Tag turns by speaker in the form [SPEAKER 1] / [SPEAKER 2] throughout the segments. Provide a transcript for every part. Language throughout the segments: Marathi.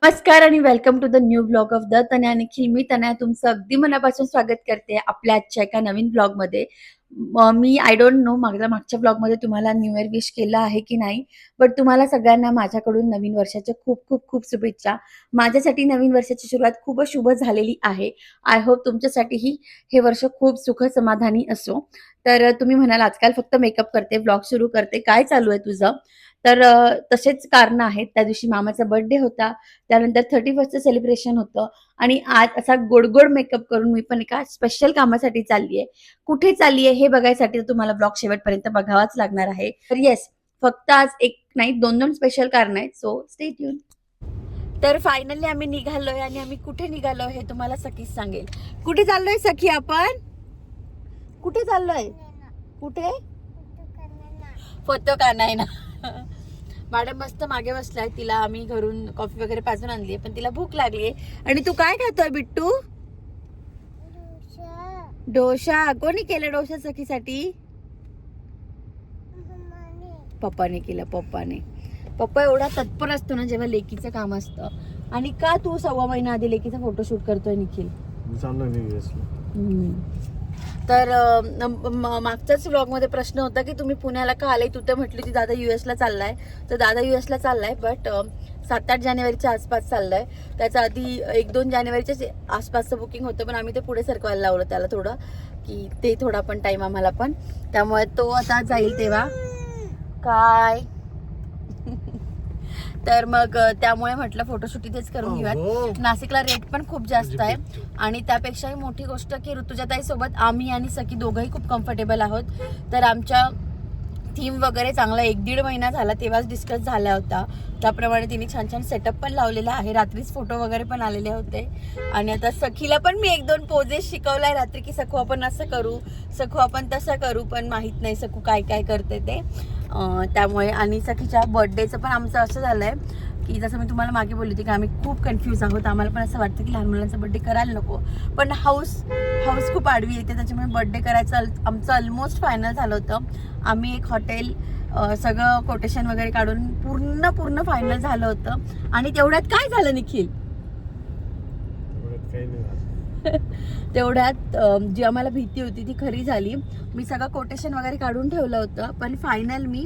[SPEAKER 1] नमस्कार आणि welcome to the new blog of the Tanaya Nikhil. मी तनया तुमचं अगदी मनापासून स्वागत करते आपल्या आजच्या एका नवीन ब्लॉगमध्ये. मी आय डोंट नो मागच्या ब्लॉगमध्ये तुम्हाला न्यू इयर विश केलं आहे की नाही, बट तुम्हाला सगळ्यांना माझ्याकडून नवीन वर्षाच्या खूप खूप खूप शुभेच्छा. माझ्यासाठी नवीन वर्षाची सुरुवात खूप शुभ झालेली आहे. आय होप तुमच्यासाठीही हे वर्ष खूप सुख समाधानी असो. तर तुम्ही म्हणाल आजकाल फक्त मेकअप करते, ब्लॉग सुरू करते, काय चालू आहे तुझं? तर तसेच कारण आहेत. त्या दिवशी मामाचा बर्थडे होता, त्यानंतर 31st सेलिब्रेशन होतं आणि आज असा गोड मेकअप करून मी पण एका स्पेशल कामासाठी चालली आहे. कुठे चालली आहे हे बघायसाठी तुम्हाला ब्लॉग शेवटपर्यंत बघावाच लागणार आहे. तर येस, फक्त आज एक नाही दोन स्पेशल कारण आहेत. So stay tune. तर फायनली आम्ही निघालोय आणि आम्ही कुठे निघालोय हे तुम्हाला सखीच सांगेल. कुठे चाललोय सखी आपण? कुठे चाललोय? कुठे? फोटो का नाही ना. मॅडम मस्त मागे बसलाय. तिला आम्ही घरून कॉफी वगैरे पाजून आणली पण तिला भूक लागली. आणि तू काय खातोय बिट्टू? डोसा. कोणी केलं डोसा सखीसाठी? पप्पाने केलं. पप्पा एवढा तत्पर असतो ना जेव्हा लेकीचं काम असतं. आणि का तू 6 महिना आधी लेकीचा फोटोशूट करतोय निखिल? तर मागच्याच व्लॉग मध्ये प्रश्न होता की तुम्ही पुण्याला का आले. तू तर म्हटली ती दादा US ला चाललाय. तर दादा US ला चाललाय, बट 7-8 जानेवारीच्या आसपास चाललाय. त्याच्या आधी 1-2 जानेवारीच्या आसपासचं बुकिंग होतं, पण आम्ही ते पुढे सरकवायला लावलं त्याला थोडं, की ते थोडा पण टाइम आम्हाला पण. त्यामुळे तो आता जाईल तेव्हा काय. तर मग त्यामुळे म्हटलं फोटोशूट इथेच करून घेऊयात. नाशिकला रेट पण खूप जास्त आहे आणि त्यापेक्षाही मोठी गोष्ट की ऋतुजाताई सोबत आम्ही आणि सखी दोघंही खूप कम्फर्टेबल आहोत. तर आमच्या थीम वगैरे चांगला 1-1.5 महिना झाला तेव्हाच डिस्कस झाला होता. त्याप्रमाणे तिने छान छान सेटअप पण लावलेला आहे. रात्रीच फोटो वगैरे पण आलेले होते. आणि आता सखीला पण मी 1-2 पोजेस शिकवलाय रात्री की सखू आपण असं करू, सखू आपण तसं करू, पण माहित नाही सखू काय काय करते ते. त्यामुळे आणि सखीच्या बर्थडेचं पण आमचं असं झालंय की जसं मी तुम्हाला मागे बोलली होती की आम्ही खूप कन्फ्यूज आहोत. आम्हाला पण असं वाटतं की लहान मुलांचा बर्थडे करायला नको, पण हाऊस खूप आडवी येते. त्याच्यामुळे बर्थडे करायचं आमचं ऑलमोस्ट फायनल झालं होतं. आम्ही एक हॉटेल सगळं कोटेशन वगैरे काढून पूर्ण फायनल झालं होतं. आणि तेवढ्यात काय झालं निखिल? तेवढ्यात जी आम्हाला भीती होती ती खरी झाली. मी सगळं कोटेशन वगैरे काढून ठेवलं होतं, पण फायनल मी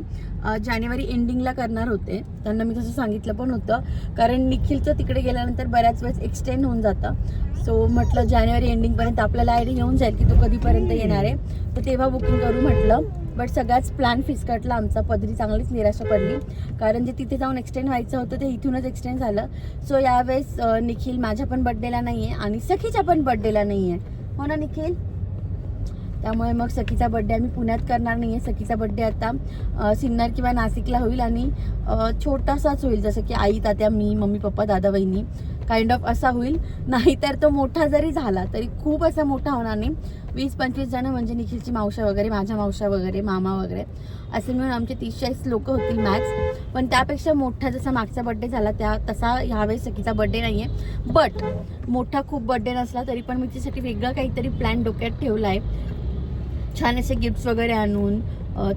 [SPEAKER 1] जानेवारी एंडिंगला करणार होते. त्यांना मी तसं सांगितलं पण होतं, कारण निखिलचं तिकडे गेल्यानंतर बऱ्याच वेळेस एक्सटेंड होऊन जातं. सो म्हटलं जानेवारी एंडिंगपर्यंत आपल्याला आयडिया येऊन जाईल की तो कधीपर्यंत येणार आहे, तर तेव्हा बुकिंग करू म्हटलं. बट सगळाच प्लॅन फिसकटला आमचा. पदरी चांगलीच निराशा पडली, कारण जे तिथे जाऊन एक्सटेंड व्हायचं होतं ते इथूनच एक्सटेंड झालं. सो यावेळेस निखिल माझ्या पण बर्थडेला नाही आहे आणि सखीच्या पण बर्थडेला नाही आहे, हो ना निखिल? त्यामुळे मग सखीचा बर्थडे आम्ही पुण्यात करणार नाही आहे. सखीचा बर्थडे आता सिन्नर किंवा नाशिकला होईल आणि छोटासाच होईल, जसं की आई, तात्या, मी, मम्मी, पप्पा, दादा, वहिनी काइंड ऑफ असा होईल. नाहीतर तो मोठा जरी झाला तरी खूप असा मोठा होणार नाही. 20-25 जण, म्हणजे निखिलची मावशा वगैरे, माझ्या मावशा वगैरे, मामा वगैरे असे मिळून आमचे 30-40 लोक होतील मॅक्स. पण त्यापेक्षा मोठा जसा मागचा बर्थडे झाला तसा ह्यावेळेस सखीचा बर्थडे नाही आहे. बट मोठा खूप बर्थडे नसला तरी पण मी त्यासाठी वेगळं काहीतरी प्लॅन डोक्यात ठेवला आहे. छान असे गिफ्ट्स वगैरे आणून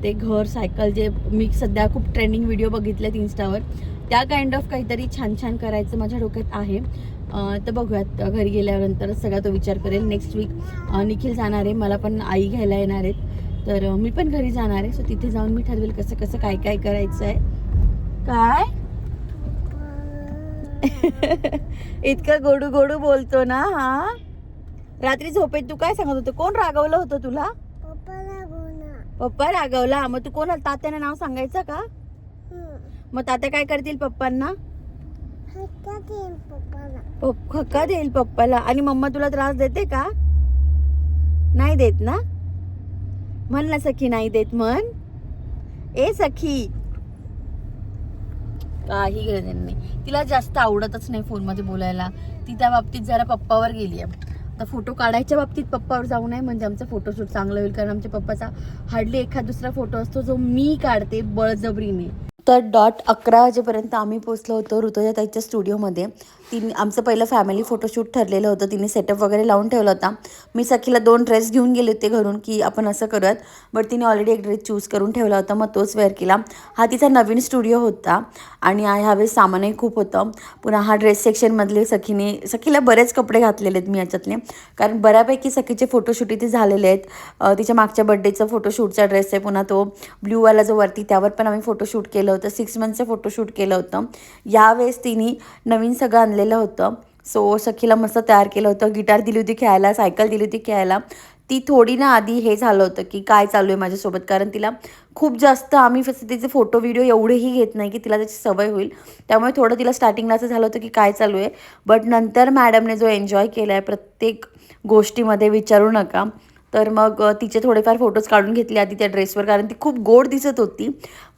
[SPEAKER 1] ते घर, सायकल, जे मी सध्या खूप ट्रेंडिंग व्हिडिओ बघितलेत इन्स्टावर, त्या काइंड ऑफ काहीतरी छान करायचं माझ्या डोक्यात आहे. तर बघूयात, घरी गेल्यानंतरच सगळा तो विचार करेल. नेक्स्ट वीक निखिल जाणार आहे, मला पण आई घ्यायला येणार आहेत, तर मी पण घरी जाणार आहे. सो तिथे जाऊन मी ठरवेल कसं काय करायचं आहे. काय इतकं गोडू बोलतो ना हा. रात्री झोपेत तू काय सांगत होतं? कोण रागवलं होतं तुला? पप्पा रागवला. मग तू कोणाला, तात्याने नाव सांगायचं का? मग तात्या काय करतील पप्पांना? हक्का देईल पप्पाला. आणि मम्मा तुला त्रास देते का? नाही देत ना? म्हण ना सखी, नाही देत म्हण. ए सखी, काही गरज नाही. तिला जास्त आवडतच नाही फोनमध्ये बोलायला. ती त्या बाबतीत जरा पप्पावर गेली आहे. आता फोटो काढायच्या बाबतीत पप्पावर जाऊ नये म्हणजे आमचं फोटोशूट चांगलं होईल, कारण आमच्या पप्पाचा हार्डली एखाद दुसरा फोटो असतो जो मी काढते बळजबरीने. 11 वाजेपर्यंत आम्ही पोचलो होतो ऋतुजा ताईच्या स्टुडिओमध्ये. आमचं पहिलं फॅमिली फोटोशूट ठरलेलं होतं. तिने सेटअप वगैरे लावून ठेवला होता. मी सखीला 2 ड्रेस घेऊन गेले होते घरून की आपण असं करूयात, बट तिने ऑलरेडी एक ड्रेस चूज करून ठेवला होता, मग तोच वेअर केला. हा तिचा नवीन स्टुडिओ होता आणि ह्यावेळेस सामानही खूप होतं. पुन्हा हा ड्रेस सेक्शनमधले सखीला बरेच कपडे घातलेले आहेत मी याच्यातले, कारण बऱ्यापैकी सखीचे फोटोशूट इथे झालेले आहेत. तिच्या मागच्या बड्डेचं फोटोशूटचा ड्रेस आहे, पुन्हा तो ब्ल्यूवाला जो वरती त्यावर पण आम्ही फोटोशूट केलं होतं. 6 मंथचं फोटोशूट केलं होतं. यावेळेस तिने नवीन सगळं आणलेलं होतं. सो सखीला मस्त तयार केलं होतं. गिटार दिली होती खेळायला, सायकल दिली होती खेळायला. ती थोडी ना आधी हे झालं होतं की काय चालू आहे माझ्यासोबत, कारण तिला खूप जास्त आम्ही तिचे फोटो व्हिडिओ एवढेही घेत नाही की तिला त्याची सवय होईल. त्यामुळे थोडं तिला स्टार्टिंगला असं झालं होतं की काय चालू आहे. बट नंतर मॅडमने जो एन्जॉय केला आहे प्रत्येक गोष्टीमध्ये विचारू नका. तर मग तिचे थोडेफार फोटोज काढून घेतले आधी त्या ड्रेसवर, कारण ती खूप गोड दिसत होती.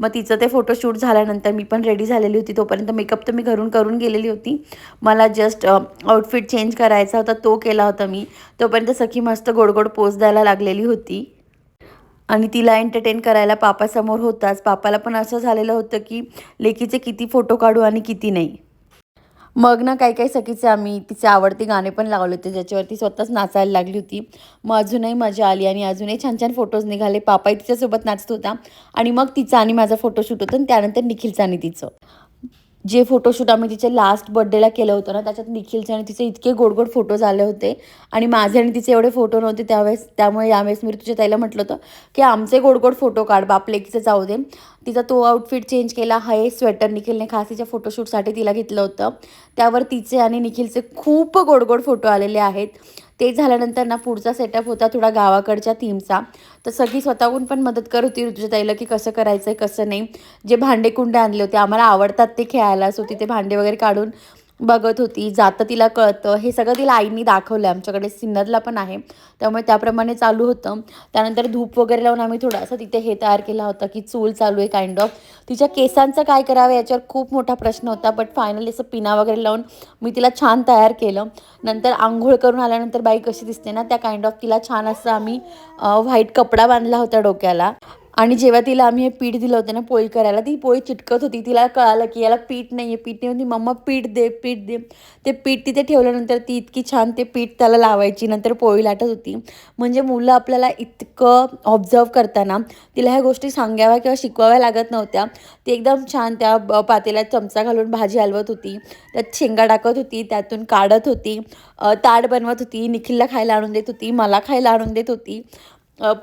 [SPEAKER 1] मग तिचं ते फोटोशूट झाल्यानंतर मी पण रेडी झालेली होती. तोपर्यंत मेकअप तर मी घरून करून गेलेली होती. मला जस्ट आउटफिट चेंज करायचा होता, तो केला होता मी. तोपर्यंत सखी मस्त गोड गोड पोज द्यायला लागलेली होती आणि तिला एंटरटेन करायला पापासमोर होताच. पापाला पण असं झालेलं होतं की लेकीचे किती फोटो काढू आणि किती नाही. मग ना काही सखीचे आम्ही तिचे आवडते गाणे पण लावले होते, ज्याच्यावरती स्वतःच नाचायला लागली होती. मग अजूनही मजा आली आणि अजूनही छान छान फोटोज निघाले. पापाही तिच्यासोबत नाचत होता आणि मग तिचा आणि माझा फोटोशूट होतं आणि त्यानंतर निखिलचं आणि तिचं. जे फोटोशूट आम्ही तिचे लास्ट बर्थडेला केलं होतं ना, त्याच्यात निखिलचे आणि तिचे इतके गोड गोड फोटोज आले होते आणि माझे आणि तिचे एवढे फोटो नव्हते त्यावेळेस. त्यामुळे यावेळेस मी तुझ्या ताईला म्हटलं होतं की आमचे गोड गोड फोटो काढ, बाप लेकीचं जाऊ दे. तिचा तो आउटफिट चेंज केला. हे स्वेटर निखिलने खास तिच्या फोटोशूटसाठी तिला घेतलं होतं. त्यावर तिचे आणि निखिलचे खूप गोड गोड फोटो आलेले आहेत. ते झाल्यानंतर ना पुढचा सेटअप होता थोडा गावाकडच्या थीमचा. तर सगळी स्वतःहून पण मदत करत होती ऋतुजा ताईला की कसं करायचं आहे कसं नाही. जे भांडे कुंडे आणले होते, आम्हाला आवडतात ते खेळायला, सो तिथे भांडे वगैरे काढून बघत होती. जातं तिला कळतं हे सगळं तिला आईनी दाखवलं. आमच्याकडे सिन्नरला पण आहे, त्यामुळे त्याप्रमाणे चालू होतं. त्यानंतर धूप वगैरे लावून आम्ही थोडासा तिथे हे तयार केला होता की चूल चालू आहे काइंड ऑफ. तिच्या केसांचं काय करावं याच्यावर खूप मोठा प्रश्न होता, बट फायनली असं पिना वगैरे लावून मी तिला छान तयार केलं. नंतर आंघोळ करून आल्यानंतर बाई कशी दिसते ना, त्या काइंड ऑफ तिला छान असं आम्ही व्हाईट कपडा बांधला होता डोक्याला. आणि जेव्हा तिला आम्ही हे पीठ दिलं होतं ना पोळी करायला, ती पोळी चिटकत होती. तिला कळालं की याला पीठ नाही होती. मम्मा पीठ दे पीठ दे. ते पीठ तिथे ठेवल्यानंतर ती इतकी छान ते पीठ त्याला लावायची, नंतर पोळी लाटत होती. म्हणजे मुलं आपल्याला इतकं ऑब्झर्व करताना तिला ह्या गोष्टी सांगाव्या किंवा शिकवाव्या लागत नव्हत्या. ती एकदम छान त्या पातेल्यात चमचा घालून भाजी हलवत होती, त्यात शेंगा टाकत होती, त्यातून काढत होती, ताट बनवत होती, निखिलला खायला आणून देत होती, मला खायला आणून देत होती.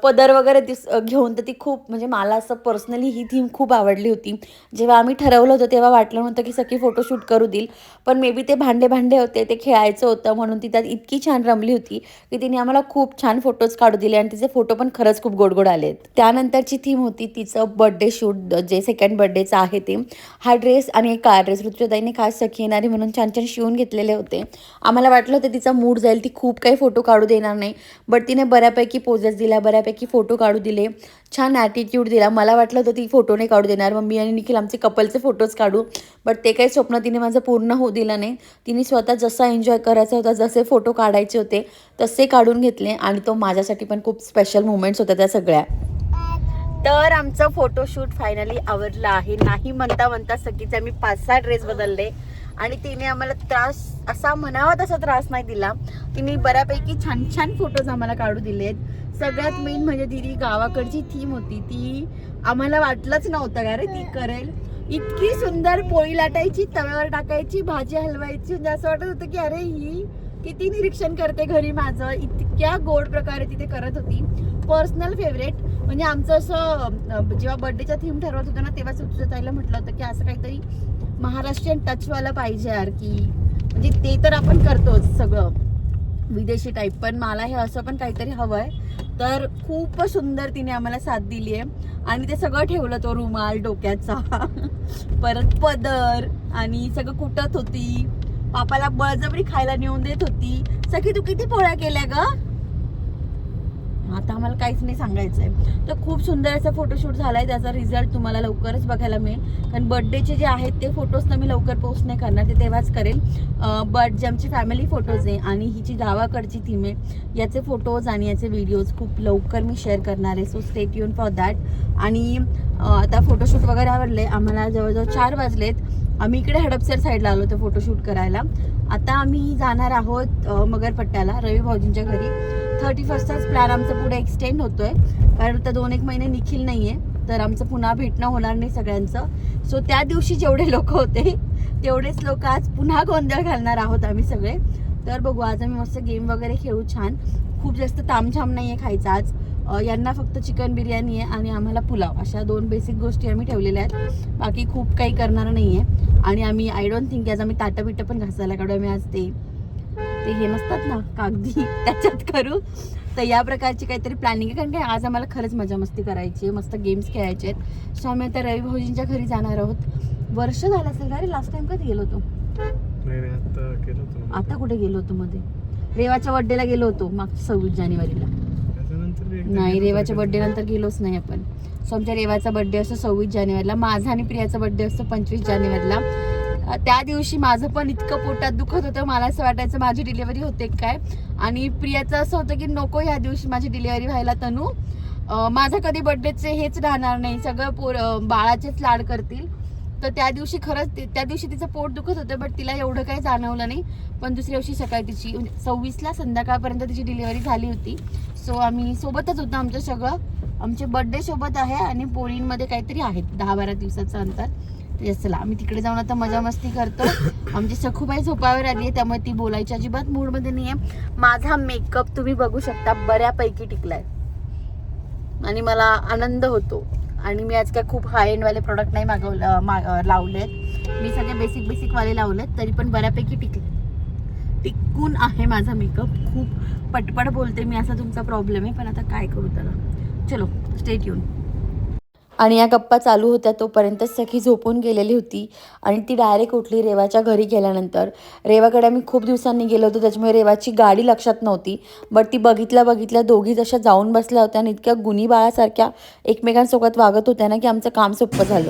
[SPEAKER 1] पदर वगैरे घेऊन. तर ती खूप म्हणजे मला असं पर्सनली ही थीम खूप आवडली होती. जेव्हा आम्ही ठरवलं होतं तेव्हा वाटलं नव्हतं की सखी फोटोशूट करू देईल, पण मे बी ते भांडे होते, ते खेळायचं होतं म्हणून ती त्यात इतकी छान रमली होती की तिने आम्हाला खूप छान फोटोज काढू दिले आणि तिचे फोटो पण खरंच खूप गोड आलेत. त्यानंतरची थीम होती तिचं बर्थडे शूट, जे सेकंड बर्थडेचं आहे ते. हा ड्रेस आणि एक काळा ड्रेस ऋतुजा ताईने खास सखी येणारी म्हणून छान छान शिवून घेतलेले होते. आम्हाला वाटलं होतं तिचा मूड जाईल, ती खूप काही फोटो काढू देणार नाही, बट तिने बऱ्यापैकी पोजेस दिल्या, बऱ्यापैकी फोटो काढू दिले, छान ॲटिट्यूड दिला. मला वाटलं होतं ती फोटो नाही काढू देणार, मग मी आणि निखिल आमचे कपलचे फोटोज काढू, बट ते काही स्वप्न तिने माझं पूर्ण होऊ दिलं नाही. तिने स्वतः जसा एन्जॉय करायचा होता, जसे फोटो काढायचे होते तसे काढून घेतले आणि तो माझ्यासाठी पण खूप स्पेशल मुमेंट्स होत्या त्या सगळ्या. तर आमचं फोटोशूट फायनली आवरलं आहे. नाही म्हणता सगळीचे आम्ही 5-6 ड्रेस बदलले आणि तिने आम्हाला त्रास असा म्हणावा तसा त्रास नाही दिला. तिने बऱ्यापैकी छान छान फोटोज आम्हाला काढू दिलेत. सगळ्यात मेन म्हणजे तिने गावाकडची थीम होती, ती आम्हाला वाटलंच नव्हतं का रे ती करेल. इतकी सुंदर पोळी लाटायची, तव्यावर टाकायची, भाजी हलवायची, म्हणजे असं वाटत होतं की अरे ही किती निरीक्षण करते घरी माझं. इतक्या गोड प्रकारे तिथे करत होती. पर्सनल फेवरेट म्हणजे आमचं असं जेव्हा बर्थडेचा थीम ठरवत होतं ना, तेव्हा ऋतुजा ताईला म्हटलं होतं की असं काहीतरी महाराष्ट्रीयन टचवाला पाहिजे यार, की म्हणजे ते तर आपण करतोच सगळं विदेशी टाईप, पण मला हे असं पण काहीतरी हवं आहे. तर खूप सुंदर तिने आम्हाला साथ दिली आहे आणि ते सगळं ठेवलं, तो रुमाल डोक्याचा, परत पदर आणि सगळं कुटत होती. पापाला बळजबरी खायला नेऊन देत होती. सखी तू किती पोळ्या केल्या ग? आता आम्हाला काहीच नाही सांगायचं आहे. तर खूप सुंदर असा फोटोशूट झाला आहे. त्याचा रिझल्ट तुम्हाला लवकरच बघायला मिळेल, कारण बर्थडेचे जे आहेत ते फोटोज तर मी लवकर पोस्ट नाही करणार, ते तेव्हाच करेल. बट जे आमची फॅमिली फोटोज आहे आणि ही जी गावाकडची थीम आहे याचे फोटोज आणि याचे व्हिडिओज खूप लवकर मी शेअर करणार आहे. So stay tune for that. आणि आता फोटोशूट वगैरे आवडले आम्हाला. जवळजवळ 4 वाजलेत. आम्ही इकडे हडपसर साईडला आलो होतो फोटोशूट करायला. आता आम्ही जाणार आहोत मगरपट्ट्याला रवी भाऊजींच्या घरी. 31चाच प्लॅन आमचा पुढे एक्सटेंड होतोय, कारण आता 2-1 महिने निखिल नाहीये, तर आमचं पुन्हा भेटणं होणार नाही सगळ्यांचं. सो त्या दिवशी जेवढे लोक होते तेवढेच लोक आज पुन्हा गोंधळ घालणार आहोत आम्ही सगळे. तर बघू, आज आम्ही मस्त गेम वगैरे खेळू छान. खूप जास्त तामझाम नाही आहे खायचा आज. यांना फक्त चिकन बिर्याणी आहे आणि आम्हाला पुलाव, अशा 2 बेसिक गोष्टी आम्ही ठेवलेल्या आहेत. बाकी खूप काही करणार नाही आहे. आणि आम्ही आय डोंट थिंक आज आम्ही ताटं बिटं पण घासायला काढू. आम्ही आज ते हे नसतात ना कागदी, त्याच्यात करू. तर या प्रकारची काहीतरी प्लॅनिंग आहे, कारण की आज आम्हाला खरंच मजा मस्ती करायची आहे, मस्त गेम्स खेळायचे आहेत. सो आम्ही आता रवी भाऊजींच्या घरी जाणार आहोत. वर्ष झालं असेल का रे, लास्ट टाइम कधी गेलो होतो? आता कुठे गेलो होतो मध्ये? रेवाच्या बर्थडेला गेलो होतो मागच्या 26 जानेवारीला. नाही, रेवाच्या बर्थडे नंतर गेलोच नाही आपण. सो आमच्या रेवाचा बर्थडे असतो 26 जानेवारीला, माझा आणि प्रियाचा बर्थडे असतो 25 जानेवारीला. त्या दिवशी माझं पण इतकं पोटात दुखत होतं, मला असं वाटायचं माझी डिलिव्हरी होते काय. आणि प्रियाचं असं होतं की नको ह्या दिवशी माझी डिलिव्हरी व्हायला, तनू माझा कधी बर्थडेचे हेच राहणार नाही, सगळं बाळाचेच लाड करतील. तर त्या दिवशी खरंच त्या दिवशी तिचं पोट दुखत होतं, बट तिला एवढं काही जाणवलं नाही. पण दुसऱ्या दिवशी सकाळी तिची 26ला संध्याकाळपर्यंत तिची डिलिव्हरी झाली होती. सो आम्ही सोबतच होतो, आमचं सगळं आमचे बर्थडे सोबत आहे आणि पोरींमध्ये काहीतरी आहेत 10-12 दिवसाचं अंतर. चला आम्ही तिकडे जाऊन आता मजा मस्ती करतो. आमची सखूबाई झोपावर आली आहे, त्यामुळे ती बोलायची अजिबात मूडमध्ये नाही आहे. माझा मेकअप तुम्ही बघू शकता बऱ्यापैकी टिकलाय आणि मला आनंद होतो. आणि मी आज काय खूप हाय एंडवाले प्रोडक्ट नाही लावलेत, मी सगळे बेसिक वाले लावलेत, तरी पण बऱ्यापैकी टिकून आहे माझा मेकअप. खूप पटपट बोलते मी, असा तुमचा प्रॉब्लेम आहे, पण आता काय करू त्याला. चलो स्टे ट्यून. आणि या गप्पा चालू होत्या तोपर्यंत सखी झोपून गेलेली होती आणि ती डायरेक्ट उठली रेवाच्या घरी गेल्यानंतर. रेवाकडे आम्ही खूप दिवसांनी गेलो होतो, त्याच्यामुळे रेवाची गाडी लक्षात नव्हती. बट ती बघितल्या दोघी जशा जाऊन बसल्या होत्या आणि इतक्या गुणी बाळासारख्या एकमेकांसोबत वागत होत्या ना की आमचं काम सोपं झालं.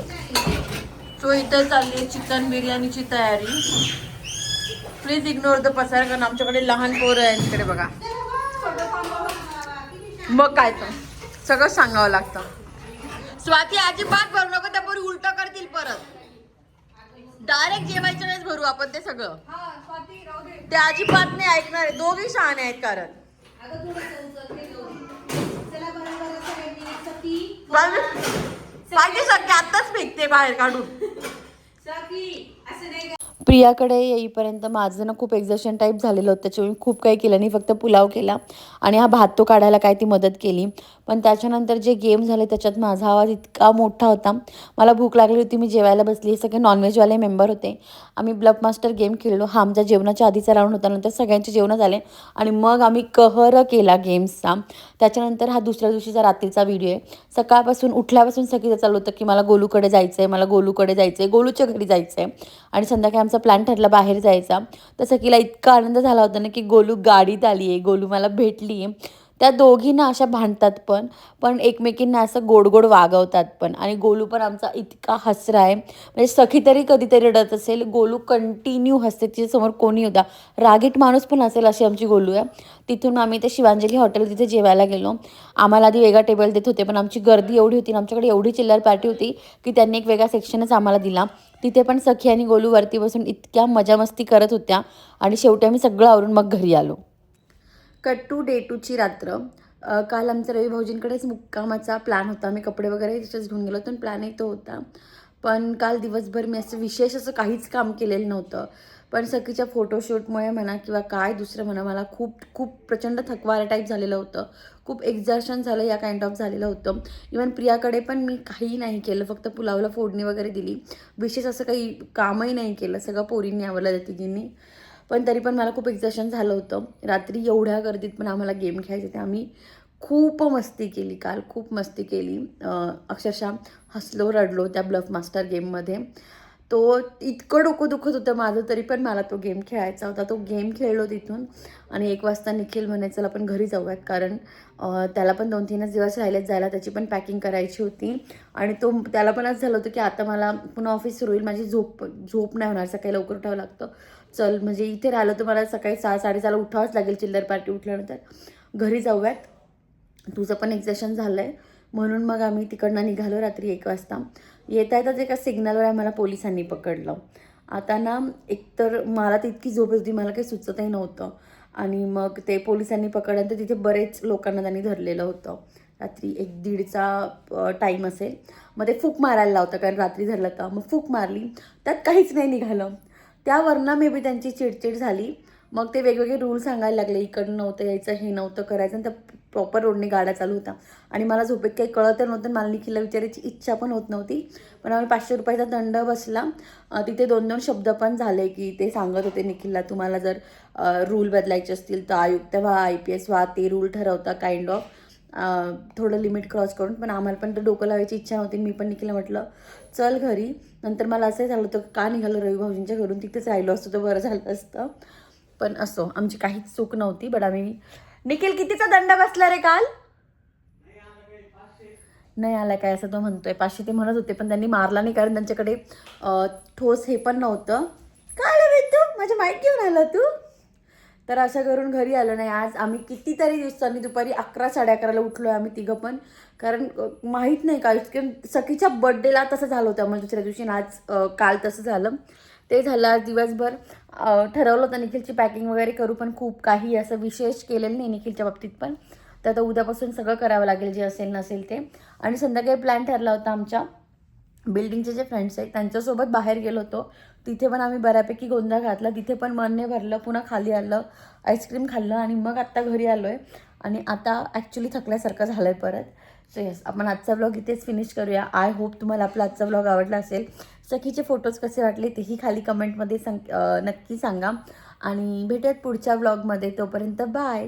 [SPEAKER 1] सो इथं चालली आहे चिकन बिर्याणीची तयारी. प्लीज इग्नोर द पसार, कारण आमच्याकडे लहान पोरं आहे तिकडे बघा. मग काय तर सगळं सांगावं लागतं. स्वाती अजिबात भरू नको, त्या पोरी उलट करतील परत. डायरेक्ट जेवायच्या वेळेस भरू आपण ते सगळं. ते अजिबात नाही ऐकणार आहे, दोघी शहाणे आहेत. कारण पाहिजे सगळे आत्ताच फेकते बाहेर काढून. प्रियाकडे येईपर्यंत माझं ना खूप एक्झर्शन टाईप झालेलं होतं, त्याच्यामुळे खूप काही केलं नाही, फक्त पुलाव केला आणि हा भात तो काढायला काय ती मदत केली. पण त्याच्यानंतर जे गेम झाले त्याच्यात माझा आवाज इतका मोठा होता, मला भूक लागली होती, मी जेवायला बसली. हे सगळे नॉनव्हेजवाले मेंबर होते. आम्ही ब्लफ मास्टर गेम खेळलो. हा आमच्या जेवणाच्या आधीचा राऊंड होता, नंतर सगळ्यांचे जेवण झाले आणि मग आम्ही कहर केला गेम्सचा. त्याच्यानंतर हा दुसऱ्या दिवशीचा रात्रीचा व्हिडिओ आहे. सकाळपासून उठल्यापासून सगळं चालू होतं की मला गोलूकडे जायचं आहे, मला गोलूकडे जायचं आहे, गोलूच्या घरी जायचं आहे. आणि संध्याकाळी आमचा प्लॅन ठरला बाहेर जायचा. तर सखीला इतका आनंद झाला होता ना की गोलू गाडीत आली आहे, गोलू मला भेटली आहे. त्या दोघींना अशा भांडतात पण एकमेकींना असं गोड वागवतात पण. आणि गोलू पण आमचा इतका हसरा आहे, म्हणजे सखी तरी कधीतरी रडत असेल, गोलू कंटिन्यू हसते. तिच्यासमोर कोणी होता रागीट माणूस पण असेल अशी आमची गोलू आहे. तिथून आम्ही ते शिवांजली हॉटेल तिथे जेवायला गेलो. आम्हाला आधी वेगळा टेबल देत होते, पण आमची गर्दी एवढी होती ना, आमच्याकडे एवढी चिल्लर पार्टी होती की त्यांनी एक वेगळा सेक्शनच आम्हाला दिला. तिथे पण सखी आणि गोलू वरती बसून इतक्या मजा मस्ती करत होत्या. आणि शेवटी आम्ही सगळं आवरून मग घरी आलो. कट टू डे 2ची रात्र. काल आमचा रवी भाऊजींकडेच मुक्कामाचा प्लॅन होता. मी कपडे वगैरे तिथेच घेऊन गेलो होतो, प्लॅन एक तो होता. पण काल दिवसभर मी असं विशेष असं काहीच काम केलेलं नव्हतं. पण सखीच्या फोटोशूटमुळे म्हणा किंवा काय दुसरं म्हणा, मला खूप प्रचंड थकवा टाईप झालेलं होतं. खूप एक्झर्शन झालं, या काइंड ऑफ झालेलं होतं. इवन प्रियाकडे पण मी काही नाही केलं, फक्त पुलावला फोडणी वगैरे दिली. विशेष असं काही कामही नाही केलं, सगळं पोरींनी आवडलं तिघींनी. पण तरी पण मला खूप एक्झर्शन झालं होतं. रात्री एवढ्या गर्दीत पण आम्हाला गेम खेळायचे, ते आम्ही खूप मस्ती केली काल, खूप मस्ती केली. अक्षरशः हसलो रडलो त्या ब्लफ मास्टर गेममध्ये. तो इतकं डोकं दुखत होतं माझं, तरी पण मला तो गेम खेळायचा होता. तो गेम खेळलो तिथून आणि 1 वाजता निखिल म्हणे चल आपण घरी जाऊयात, कारण त्याला पण 2-3च दिवस राहिलेत जायला, त्याची पण पॅकिंग करायची होती. आणि त्याला पण असं झालं होतं की आता मला पुन्हा ऑफिस सुरू होईल, माझी झोप नाही होणार, सकाळी लवकर उठावं लागतं. चल म्हणजे इथे राहिलं तर मला सकाळी 6-6:30ला उठावंच लागेल चिल्लर पार्टी उठल्यानंतर, घरी जाऊयात, तुझं पण एक्झॅशन झालं आहे. म्हणून मग आम्ही तिकडनं निघालो रात्री 1 वाजता. येता येताच एका सिग्नलवर आम्हाला पोलिसांनी पकडलं. आता ना एकतर मला तर इतकी झोप होती, मला काही सुचतही नव्हतं. आणि मग ते पोलिसांनी पकडल्यानंतर तिथे बरेच लोकांना त्यांनी धरलेलं होतं. रात्री 1-1:30चा टाईम असेल. मग ते फूक मारायला लावतं, कारण रात्री धरलं तर. मग फूक मारली, त्यात काहीच नाही निघालं. त्यावरनं मे बी त्यांची चिडचिड झाली. मग ते वेगवेगळे रूल सांगायला लागले, इकडं नव्हतं यायचं, हे नव्हतं करायचं. आणि त्या प्रॉपर रोडने गाड्या चालू होत्या. आणि मला झोपेत काही कळत नव्हतं, मला निखिलला विचारायची इच्छा पण होत नव्हती. पण आम्हाला 500 रुपयाचा दंड बसला. तिथे 2-2 शब्द पण झाले, की ते सांगत होते निखिलला, तुम्हाला जर रूल बदलायचे असतील तर आयुक्त व्हा, IPS व्हा, ते रूल ठरवता काइंड ऑफ, थोडं लिमिट क्रॉस करून. पण आम्हाला पण तर डोकं लावायची इच्छा नव्हती. मी पण निखिलला म्हटलं चल घरी. नंतर मला असंही झालं होतं का निघालं रवी भाऊजींच्या घरून, तिथेच राहिलो असतं तर बरं झालं असतं. पण असो, आमची काहीच चूक नव्हती. बट आम्ही, निखिल कितीचा दंड बसला रे काल? नाही आला काय असं तो म्हणतोय. 500 ते म्हणत होते, पण त्यांनी मारला नाही, कारण त्यांच्याकडे ठोस हे पण नव्हतं. काय आलं रे तू, माझ्या माईक घेऊन आला तू? तर असं करून घरी आलो नाही. आज आम्ही कितीतरी दिवसांनी दुपारी 11-11:30ला उठलो आम्ही तिघं पण, कारण माहीत नाही का, इतकं सखीच्या बड्डेला तसं झालं होतं. मग दुसऱ्या दिवशी आज काल तसं झालं. ते झालं आज दिवसभर. ठरवलं होतं निखिलची पॅकिंग वगैरे करू, पण खूप काही असं विशेष केलेलं नाही निखिलच्या बाबतीत पण. तर आता उद्यापासून सगळं करावं लागेल, जे असेल नसेल ते. आणि संध्याकाळी प्लॅन ठरला होता आमच्या बिल्डिंगचे जे फ्रेंड्स आहेत त्यांच्यासोबत बाहेर गेलो होतो. तिथे पण आम्ही बऱ्यापैकी गोंधळ घातला. तिथे पण मन नाही भरलं. पुन्हा खाली आलं, आईस्क्रीम खाल्लं आणि मग आत्ता घरी आलो आहे. आणि आता ॲक्च्युली थकल्यासारखं झालं आहे परत. सो येस, आपण आजचा व्लॉग इथेच फिनिश करूया. आय होप तुम्हाला आपला आजचा व्लॉग आवडला असेल. सखीचे फोटोज कसे वाटले तेही खाली कमेंटमध्ये नक्की सांगा. आणि भेटूयात पुढच्या व्लॉगमध्ये. तोपर्यंत बाय.